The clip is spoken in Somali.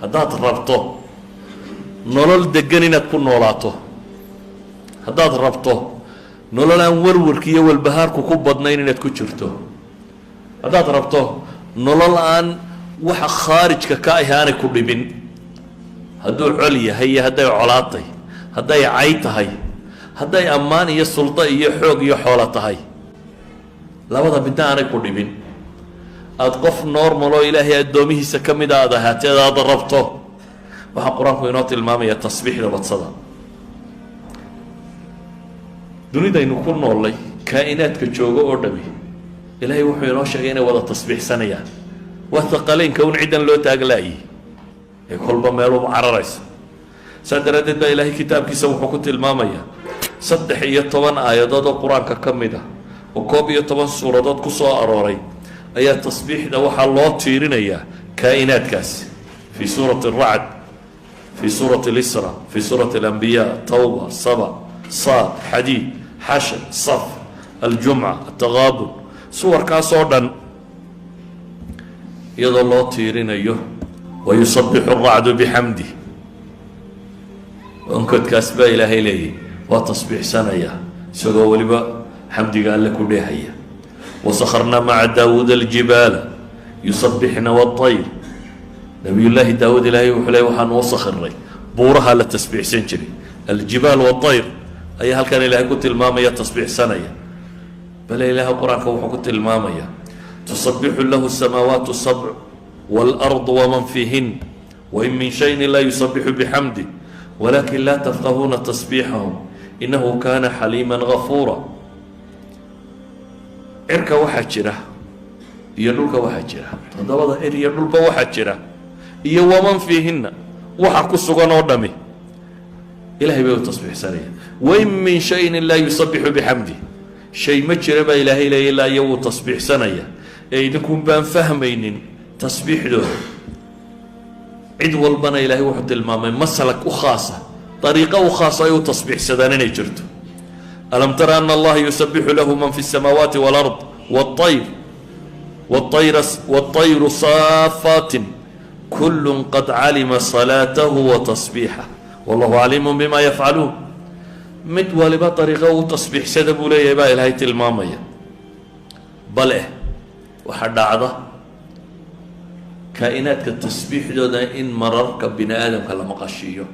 haddaad rabto nolol degan inaad ku noolaato, haddaad rabto nolol aan warwarki iyo walbahaarku ku badnayn inaad ku jirto, haddaad rabto nolol aan waxa khaarijka ka ahi aanay ku dhibin, hadduu col yahay iyo hadday colaatay, hadday cay tahay, hadday ammaan iyo suldo iyo xoog iyo xoolo tahay, labada midna aanay ku dhibin, aada qof normal oo ilaahay addoomihiisa ka mid a aad ahaatee aada rabto, waxaa qur-aanku inoo tilmaamaya tasbiixda badsada. dunidaynu ku noollay kaa'inaadka joogo oo dhami ilaahay wuxuu inoo sheegay inay wada tasbiixsanayaan. waa taqaleynka un ciddan loo taaglaayay ee kolba meeluba cararaysa. saa daraaddeed baa ilaahay kitaabkiisa wuxuu ku tilmaamayaa 13 aayadood oo qur-aanka ka mid ah oo 11 suuradood ku soo arooray ayaa tasbiixda waxaa loo tiirinayaa kaa'inaadkaasi. fii suurati aracd, fii suurati alisra, fii suurati alambiyaa, tawba, saba, saad, xadiid, xashar, saf, aljumca, ataqaabun, suwarkaasoo dhan iyadoo loo tiirinayo wayusabixu aracdu bixamdih. onkodkaas baa ilaahay leeyahy waa tasbiixsanaya isagoo weliba xamdiga alle ku dheehaya. wasakharnaa maca daawuuda aljibaala yusabixna waطayr. nabiyullaahi daawuud ilaahay wuxuu leey waxaan u sakhiray buuraha la tasbiixsan jiray. aljibaal waطayr ayaa halkan ilaahay ku tilmaamaya tasbiixsanaya. bale ilaahay qur-aanka wuxuu ku tilmaamaya tusabixu lahu الsamaawaatu الsabc wاlأrض waman fiihin wain min shayin laa yusabixu bixamdih walakin laa tafqahuuna tasbiixahum inahu kana xaliima gafuura. cirka waxaa jira iyo dhulka waxaa jira, toddobada cir iyo dhulba waxaa jira, iyo waman fiihinna waxa ku sugan oo dhami ilahay bay u tasbiixsanaya. wain min shayin laa yusabixu bixamdih, shay ma jira baa ilaahay leeya ilaa iyo wuu tasbiixsanaya ee idinkun baan fahmaynin tasbiixdooda. cid walbana ilaahay wuxuu tilmaamay masalak u khaasa, dariiqo u khaasa ay u tasbiixsadaan inay jirto. alam tara ana allaha yusabixu lahu man fi الsamaawaati wاlأrض wالطayru saafaatin kulu qad calima salaatahu watasbiixah wallahu caliimu bima yafcaluun. mid waliba dariiqo u tasbiixsada buu leeyahay baa ilaahay tilmaamaya. bale waxaa dhacda kaa'inaadka tasbiixdooda in mararka bini aadamka la maqashiiyo.